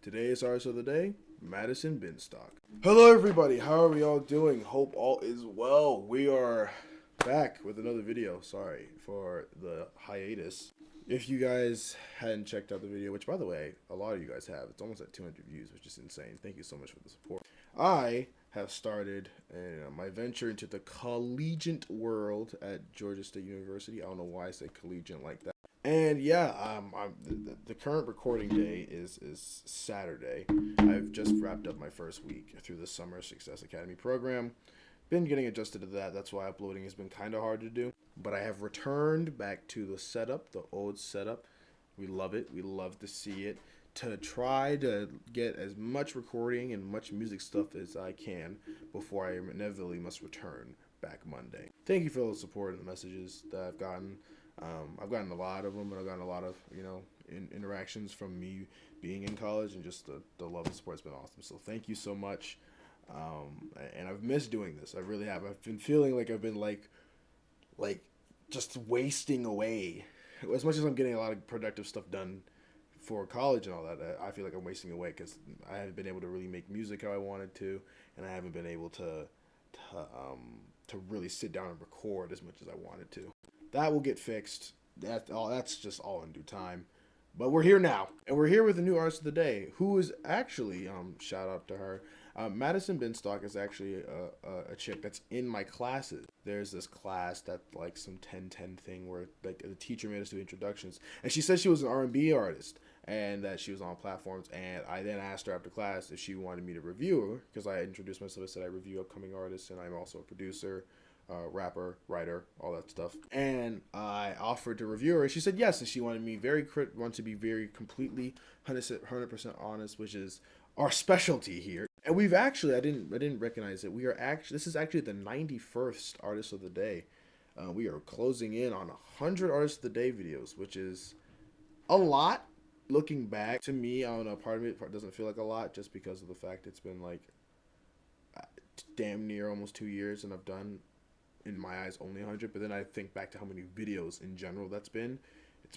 Today's artist of the day, Madison Binstock. Hello everybody, how are we all doing? Hope all is well. We are back with another video. Sorry for the hiatus. If you guys hadn't checked out the video, which by the way, a lot of you guys have, it's almost at 200 views, which is insane. Thank you so much for the support. I have started my venture into the collegiate world at Georgia State University. I don't know why I say collegiate like that. And yeah, the current recording day is Saturday. I've just wrapped up my first week through the Summer Success Academy program. Been getting adjusted to that. That's why uploading has been kind of hard to do. But I have returned back to the setup, the old setup. We love it. We love to see it. To try to get as much recording and much music stuff as I can before I inevitably must return back Monday. Thank you for all the support and the messages that I've gotten. I've gotten a lot of them, and I've gotten a lot of, interactions from me being in college, and just the love and support has been awesome. So thank you so much. And I've missed doing this. I really have. I've been feeling like I've been like just wasting away. As much as I'm getting a lot of productive stuff done for college and all that, I feel like I'm wasting away because I haven't been able to really make music how I wanted to, and I haven't been able to really sit down and record as much as I wanted to. That will get fixed. That's just all in due time. But we're here now, and we're here with the new artist of the day, who is actually shout out to her. Madison Binstock is actually a chick that's in my classes. There's this class that like some 10-10 thing where like the teacher made us do introductions, and she said she was an R&B artist and that she was on platforms. And I then asked her after class if she wanted me to review her, because I introduced myself. I said I review upcoming artists, and I'm also a producer, rapper, writer, all that stuff. And I offered to review her, and she said yes. And she wanted me want to be very completely 100% honest, which is our specialty here. And we've actually, I didn't recognize it. This is actually the 91st artist of the day. We are closing in on 100 artists of the day videos, which is a lot. Looking back, to me, I don't know, part of it doesn't feel like a lot just because of the fact it's been like damn near almost 2 years, and I've done, in my eyes, only 100. But then I think back to how many videos in general it's been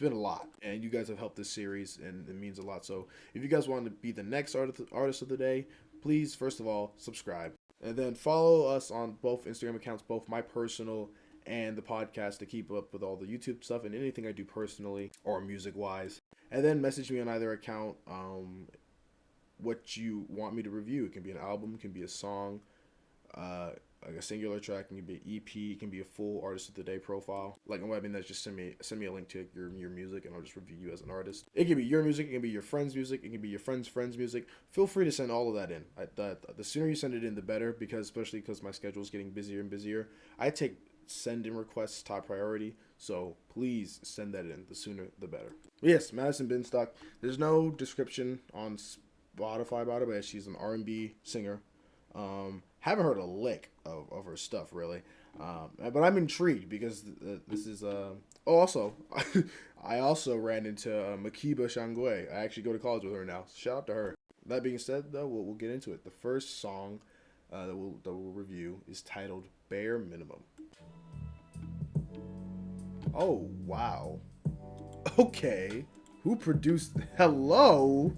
a lot. And you guys have helped this series, and it means a lot. So if you guys want to be the next artist of the day, please, first of all, subscribe. And then follow us on both Instagram accounts, both my personal and the podcast, to keep up with all the YouTube stuff and anything I do personally or music-wise. And then message me on either account what you want me to review. It can be an album, it can be a song, like a singular track, it can be an EP, it can be a full artist of the day profile. Like, what I mean, that's just send me a link to your music, and I'll just review you as an artist. It can be your music, it can be your friend's music, it can be your friend's music. Feel free to send all of that in. The sooner you send it in, the better, especially because my schedule is getting busier and busier. I take send-in requests top priority, so please send that in. The sooner, the better. Yes, Madison Binstock. There's no description on Spotify about her, but she's an R&B singer. Haven't heard a lick of her stuff, really. But I'm intrigued because this is... also, I also ran into Makiba Shangwe. I actually go to college with her now. Shout out to her. That being said, though, we'll get into it. The first song that we'll review is titled Bare Minimum. Oh, wow. Okay. Who produced... Hello?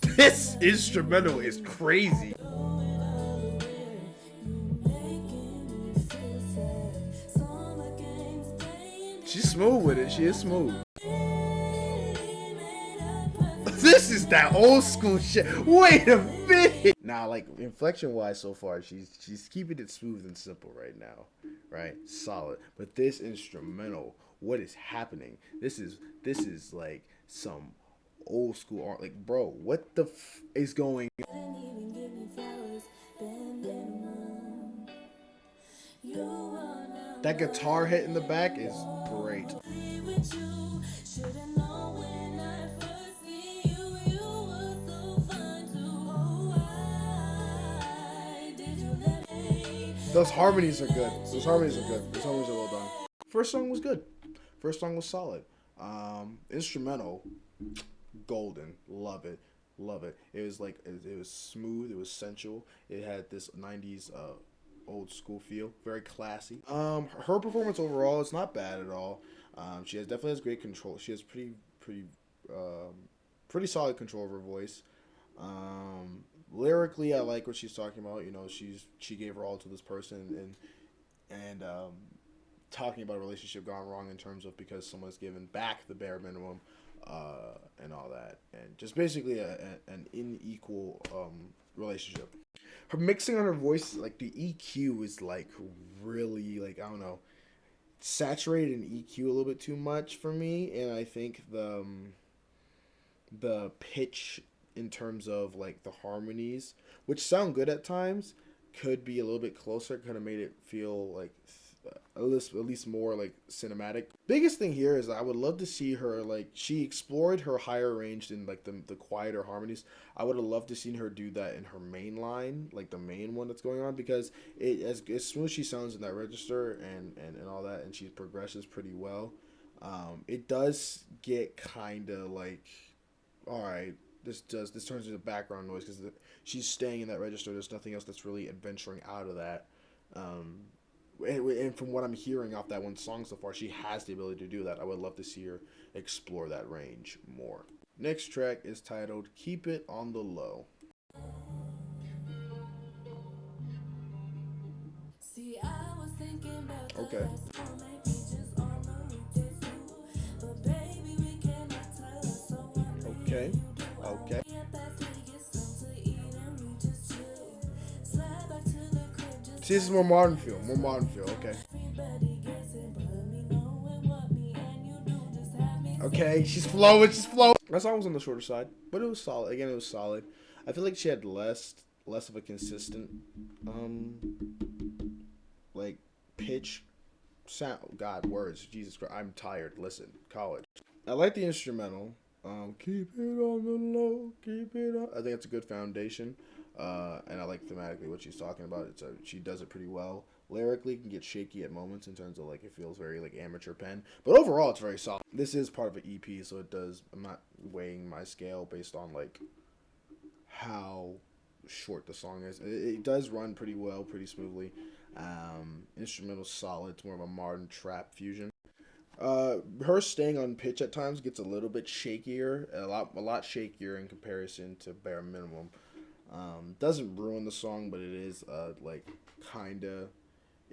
This instrumental is crazy. She's smooth with it. She is smooth. This is that old school shit. Wait a minute. Now, like, inflection wise so far, she's keeping it smooth and simple right now. Right? Solid. But this instrumental, what is happening? This is like some old school art. Like, bro, what the is going on? That guitar hit in the back is great. Those harmonies are good. Those harmonies are well done. First song was good. First song was solid. Instrumental, golden. Love it. It was like, it was smooth. It was sensual. It had this 90s old school feel. Very classy. Her performance overall is not bad at all. She definitely has great control. She has pretty solid control of her voice. Lyrically, I like what she's talking about. You know, she gave her all to this person, and talking about a relationship gone wrong in terms of because someone's given back the bare minimum, and all that, and just basically an unequal relationship. Her mixing on her voice, like the EQ is like really like I don't know, saturated in EQ a little bit too much for me, and I think the pitch in terms of like the harmonies, which sound good at times, could be a little bit closer. Could have made it feel like at least more like cinematic. Biggest thing here is I would love to see her like she explored her higher range in like the quieter harmonies. I would have loved to seen her do that in her main line, like the main one that's going on, because it as soon as she sounds in that register and all that, and she progresses pretty well. It does get kind of like, all right, this turns into background noise because she's staying in that register. There's nothing else that's really adventuring out of that. Um, and from what I'm hearing off that one song so far, she has the ability to do that. I would love to see her explore that range more. Next track is titled "Keep It on the Low." Okay. Okay. Okay. See, this is more modern feel. More modern feel. Okay. Okay. She's flowing. She's flowing. That song was on the shorter side, but it was solid. Again, it was solid. I feel like she had less of a consistent like pitch sound. God, words. Jesus Christ. I'm tired. Listen, college. I like the instrumental. Keep it on the low. Keep it on. I think it's a good foundation. And I like thematically what she's talking about. She does it pretty well. Lyrically, it can get shaky at moments in terms of like it feels very like amateur pen, but overall it's very solid. This is part of an EP, so it does. I'm not weighing my scale based on like how short the song is. It does run pretty well, pretty smoothly. Instrumental solid. It's more of a modern trap fusion. Her staying on pitch at times gets a little bit shakier, a lot shakier in comparison to bare minimum. Doesn't ruin the song, but it is like kinda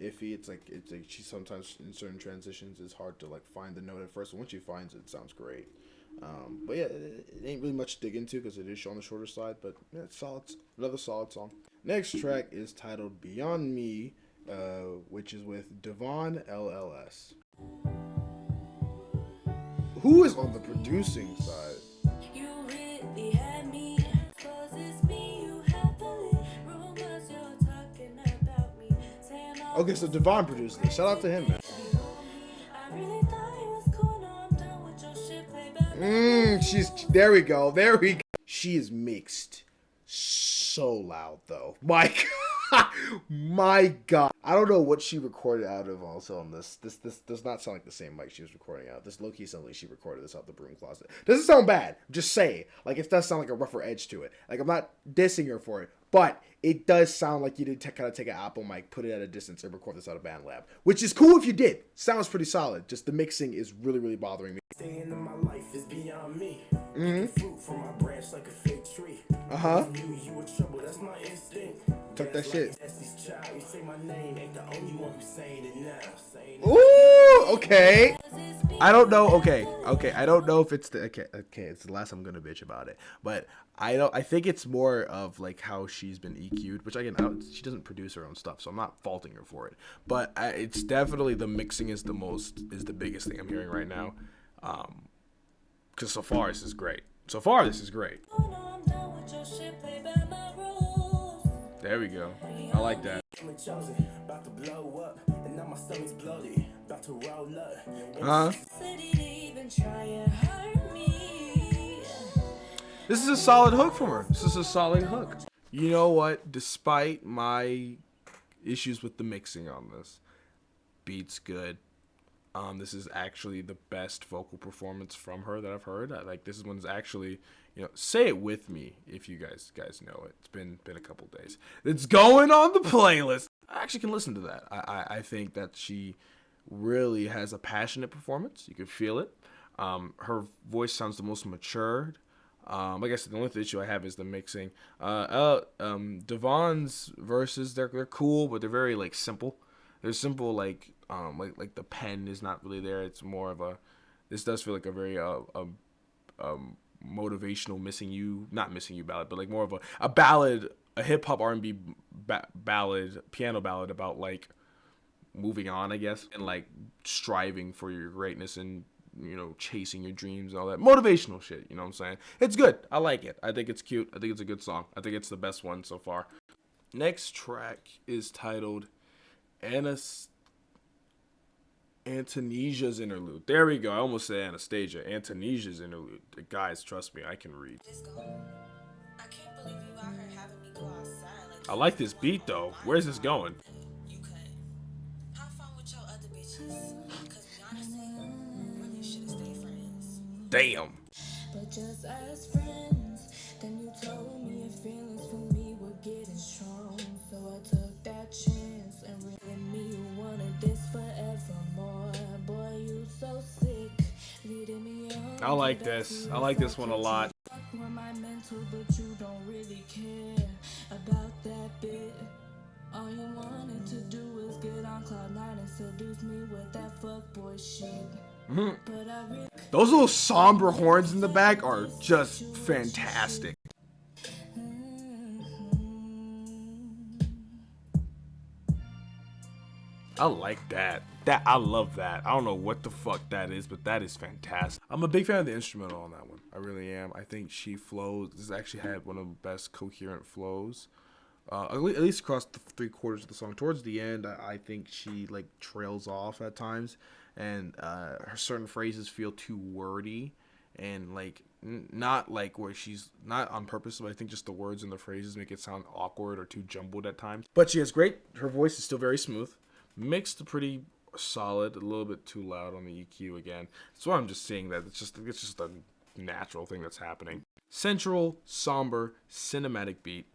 iffy. It's like she sometimes in certain transitions is hard to like find the note at first, but once she finds it, it sounds great. But yeah, it ain't really much to dig into because it is on the shorter side, but yeah, it's solid. Another solid song. Next track is titled "Beyond Me," which is with Devon LLS. Who is on the producing side? Okay, so Devon produced this. Shout out to him, man. She's there. We go. There we go. She is mixed so loud though. My God. My God. I don't know what she recorded out of also on this. This does not sound like the same mic she was recording out. This low key sounds like she recorded this out the broom closet. Doesn't sound bad. Just say like it does sound like a rougher edge to it. Like I'm not dissing her for it, but it does sound like you did kind of take an Apple mic, put it at a distance, and record this out of Band Lab, which is cool if you did. Sounds pretty solid. Just the mixing is really, really bothering me. Staying in my life is beyond me. Fruit from my branch like a fig tree. You were trouble, that's my instinct. Talk that shit. You say my name, ain't the only one who's saying it now. Ooh, okay. I don't know. Okay. I don't know if it's the okay. It's the last I'm gonna bitch about it, but I don't. I think it's more of like how she's been EQ'd, which again, she doesn't produce her own stuff, so I'm not faulting her for it. But it's definitely the mixing is the biggest thing I'm hearing right now. Because so far this is great. There we go. I like that. This is a solid hook from her. This is a solid hook. You know what? Despite my issues with the mixing on this, beat's good. This is actually the best vocal performance from her that I've heard. This is one's actually, say it with me if you guys know it. It's been a couple days. It's going on the playlist. I actually can listen to that. I think that she really has a passionate performance. You can feel it. Her voice sounds the most matured. I guess the only issue I have is the mixing. Devon's verses, they're cool, but they're very like simple. They're simple, like the pen is not really there. It's more of a. This does feel like a very motivational not missing you ballad, but like more of a ballad, a hip hop R&B ballad, piano ballad about like moving on, I guess, and like striving for your greatness and chasing your dreams and all that motivational shit. You know what I'm saying? It's good. I like it. I think it's cute. I think it's a good song. I think it's the best one so far. Next track is titled Antanesia's Interlude. There we go. I almost said Anastasia. Antanesia's Interlude. Guys, trust me, I can read. I like this beat though. Where's this going? Damn. But just as friends, then you told me your feelings for me were getting strong. So I took that chance and really me you wanted this forevermore. Boy, you so sick. I like this. I like this one a lot. My mental, but you don't really care about that bit. All you wanted to do was get on cloud nine and seduce me with that fuckboy shit. Those little somber horns in the back are just fantastic. I like that. I love that. I don't know what the fuck that is, but that is fantastic. I'm a big fan of the instrumental on that one. I really am. I think she flows. This actually had one of the best coherent flows. At least across the 3/4 of the song. Towards the end, I think she like trails off at times, and her certain phrases feel too wordy, and like not like where she's not on purpose, but I think just the words and the phrases make it sound awkward or too jumbled at times. But she has great. Her voice is still very smooth, mixed pretty solid, a little bit too loud on the EQ again. So I'm just seeing that it's just a natural thing that's happening. Central, somber, cinematic beat.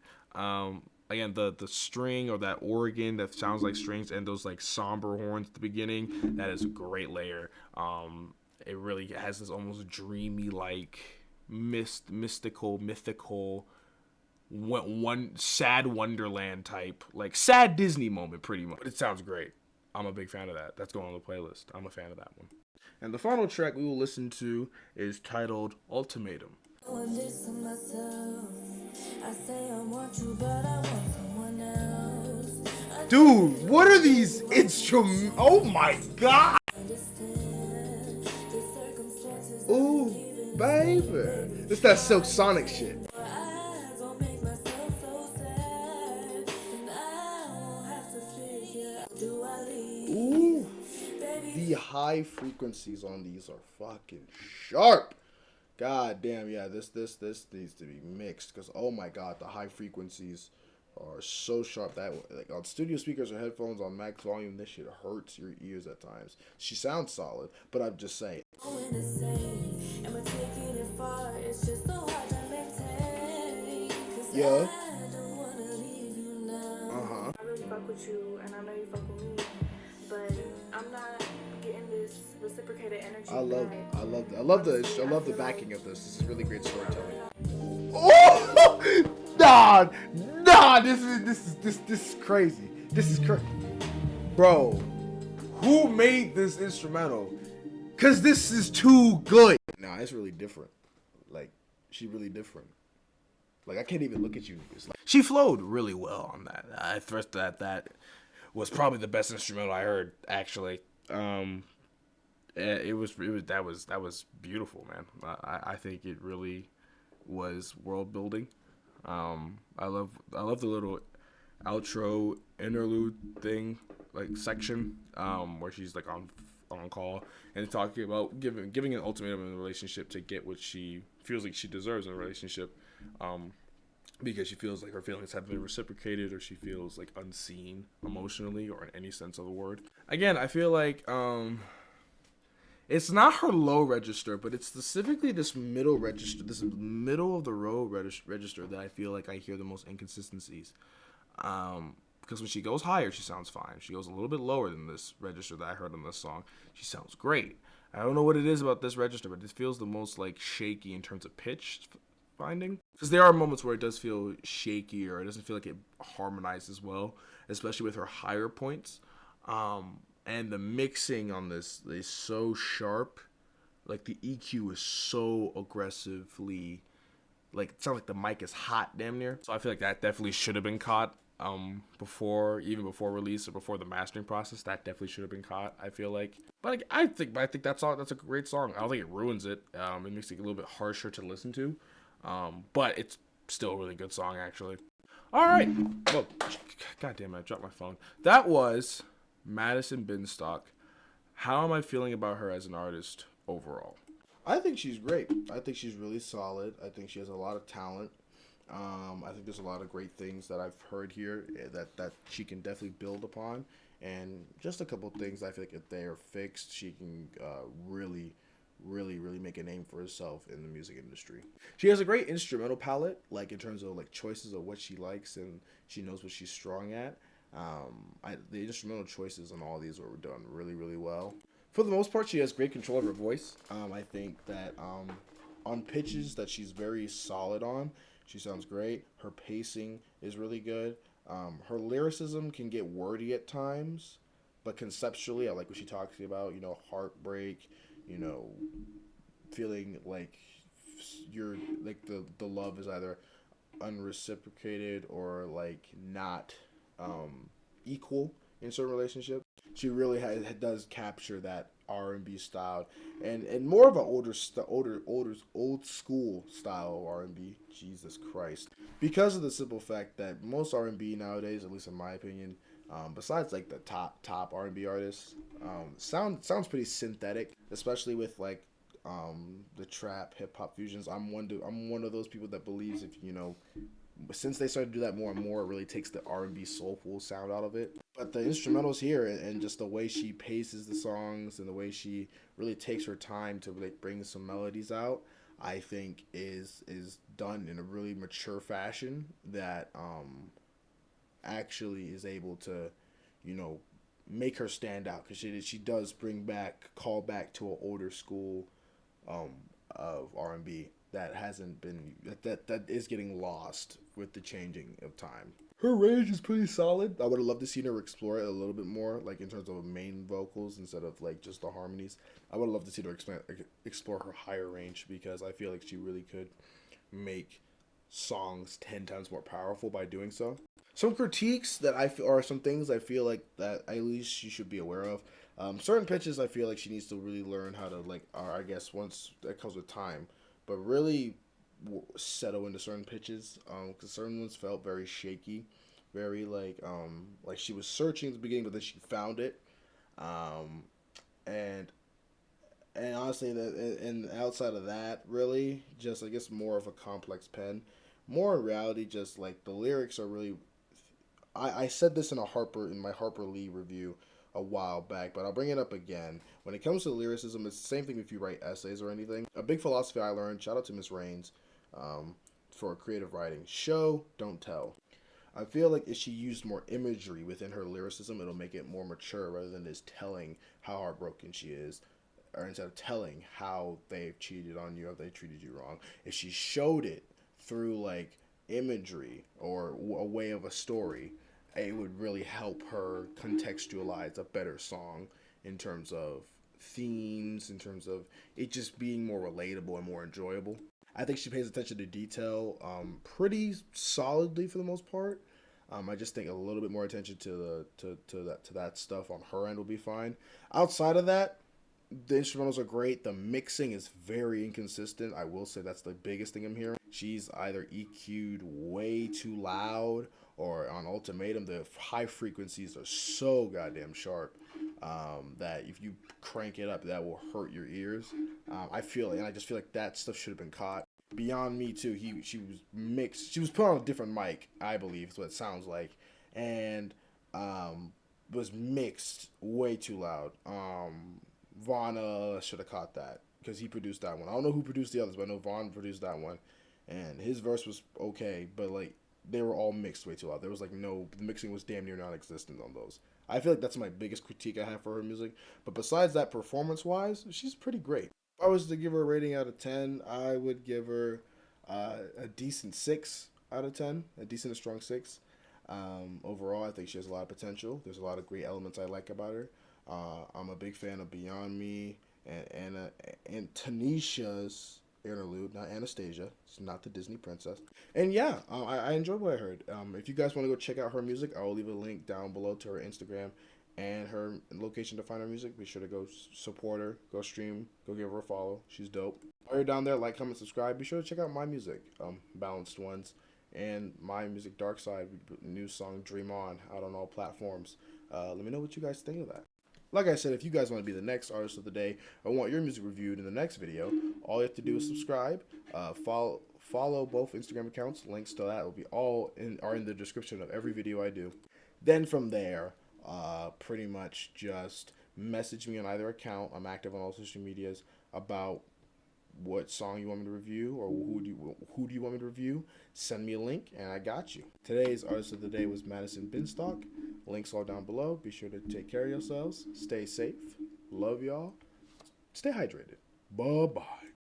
Again, the string or that organ that sounds like strings and those like somber horns at the beginning, that is a great layer. It really has this almost dreamy, like mythical, one sad Wonderland type, like sad Disney moment, pretty much. But it sounds great. I'm a big fan of that. That's going on the playlist. I'm a fan of that one. And the final track we will listen to is titled Ultimatum. Dude, what are these instruments? Oh my god! Ooh, baby. It's that Silk Sonic shit. Ooh, the high frequencies on these are fucking sharp. God damn, yeah, this needs to be mixed because oh my god, the high frequencies are so sharp that like on studio speakers or headphones on max volume, this shit hurts your ears at times. She sounds solid, but I'm just saying. Yeah. I really fuck with you, and I know you fuck with me, but I'm not getting this reciprocated energy. I love the backing of this. This is really great storytelling. Oh, nah, this is crazy. This is crazy, bro. Who made this instrumental? Cause this is too good. Nah, it's really different. Like, she really different. Like, I can't even look at you. It's like, she flowed really well on that. I thought that was probably the best instrumental I heard. Actually, that was beautiful, man. I think it really was world building. I love the little outro interlude thing, like section, where she's like on call and talking about giving an ultimatum in the relationship to get what she feels like she deserves in a relationship, because she feels like her feelings haven't been reciprocated, or she feels like unseen emotionally, or in any sense of the word. Again, I feel like it's not her low register, but it's specifically this middle register, this middle of the road register that I feel like I hear the most inconsistencies. Because when she goes higher, she sounds fine. She goes a little bit lower than this register that I heard on this song. She sounds great. I don't know what it is about this register, but it feels the most like shaky in terms of pitch finding. Because there are moments where it does feel shaky or it doesn't feel like it harmonizes well, especially with her higher points. And the mixing on this is so sharp. Like the EQ is so aggressively, like it sounds like the mic is hot damn near. So I feel like that definitely should have been caught before release or before the mastering process. That definitely should have been caught, I feel like. But I think that's a great song. I don't think it ruins it. It makes it a little bit harsher to listen to. But it's still a really good song actually. All right. Well, god damn it, I dropped my phone. That was Madison Binstock. How am I feeling about her as an artist overall? I think she's great. I think she's really solid. I think she has a lot of talent. I think there's a lot of great things that I've heard here that she can definitely build upon. And just a couple things I feel like if they are fixed, she can really make a name for herself in the music industry. She has a great instrumental palette, like in terms of like choices of what she likes, and she knows what she's strong at. The instrumental choices on all these were done really well. For the most part, she has great control of her voice. I think that on pitches that she's very solid on, she sounds great. Her pacing is really good. Her lyricism can get wordy at times, but conceptually, I like what she talks about. You know, heartbreak. You know, feeling like you're like the love is either unreciprocated or like not equal in certain relationships. She really does capture that R&B style and more of an old school style of R&B. Jesus Christ! Because of the simple fact that most R&B nowadays, at least in my opinion, besides like the top R&B artists, sounds pretty synthetic, especially with like the trap hip hop fusions. I'm one of those people that believes if since they started to do that more and more, it really takes the R&B soulful sound out of it. But the instrumentals here and just the way she paces the songs and the way she really takes her time to like bring some melodies out, I think is done in a really mature fashion that actually is able to, make her stand out because she does call back to an older school of R&B that hasn't been that is getting lost with the changing of time. Her range is pretty solid. I would have loved to see her explore it a little bit more, like in terms of main vocals instead of like just the harmonies. I would have loved to see her explore her higher range because I feel like she really could make songs 10 times more powerful by doing so. Some critiques that I feel are some things I feel like that at least she should be aware of. Certain pitches I feel like she needs to really learn how to like, or I guess once that comes with time, but really settle into certain pitches. Because certain ones felt very shaky, very like she was searching at the beginning, but then she found it. And honestly, and outside of that, really, just I guess more of a complex pen. More in reality, just like the lyrics are really. I said this in my Harper Lee review a while back, but I'll bring it up again. When it comes to lyricism, it's the same thing if you write essays or anything. A big philosophy I learned. Shout out to Miss Rains, for creative writing. Show, don't tell. I feel like if she used more imagery within her lyricism, it'll make it more mature rather than just telling how heartbroken she is, or instead of telling how they've cheated on you or they treated you wrong. If she showed it through like imagery or a way of a story, it would really help her contextualize a better song in terms of themes, in terms of it just being more relatable and more enjoyable. I think she pays attention to detail pretty solidly for the most part. I just think a little bit more attention to that stuff on her end will be fine. Outside of that, the instrumentals are great. The mixing is very inconsistent. I will say that's the biggest thing I'm hearing. She's either EQ'd way too loud, or on Ultimatum, the high frequencies are so goddamn sharp that if you crank it up, that will hurt your ears. I just feel like that stuff should have been caught. Beyond Me too, she was mixed. She was put on a different mic, I believe, is what it sounds like, and was mixed way too loud. Vaughn should have caught that because he produced that one. I don't know who produced the others, but I know Vaughn produced that one, and his verse was okay, but like they were all mixed way too loud. There was like no, the mixing was damn near non-existent on those. I feel like that's my biggest critique I have for her music. But besides that, performance-wise, she's pretty great. If I was to give her a rating out of 10, I would give her a decent 6 out of 10, a decent and strong 6. Overall, I think she has a lot of potential. There's a lot of great elements I like about her. I'm a big fan of Beyond Me and Antanesha's interlude, not Anastasia. It's not the Disney princess. And yeah, I enjoyed what I heard. If you guys want to go check out her music, I will leave a link down below to her Instagram and her location to find her music. Be sure to go support her, go stream, go give her a follow. She's dope. While you're down there, like, comment, subscribe. Be sure to check out my music, Balanced Ones, and my music Dark Side, new song Dream On, out on all platforms. Let me know what you guys think of that. Like I said, if you guys want to be the next artist of the day or want your music reviewed in the next video, all you have to do is subscribe, follow both Instagram accounts. Links to that will be are in the description of every video I do. Then from there, pretty much just message me on either account. I'm active on all social medias about what song you want me to review or who do you want me to review. Send me a link and I got you. Today's artist of the day was Madison Binstock. Links all down below. Be sure to take care of yourselves. Stay safe. Love y'all. Stay hydrated. Bye-bye.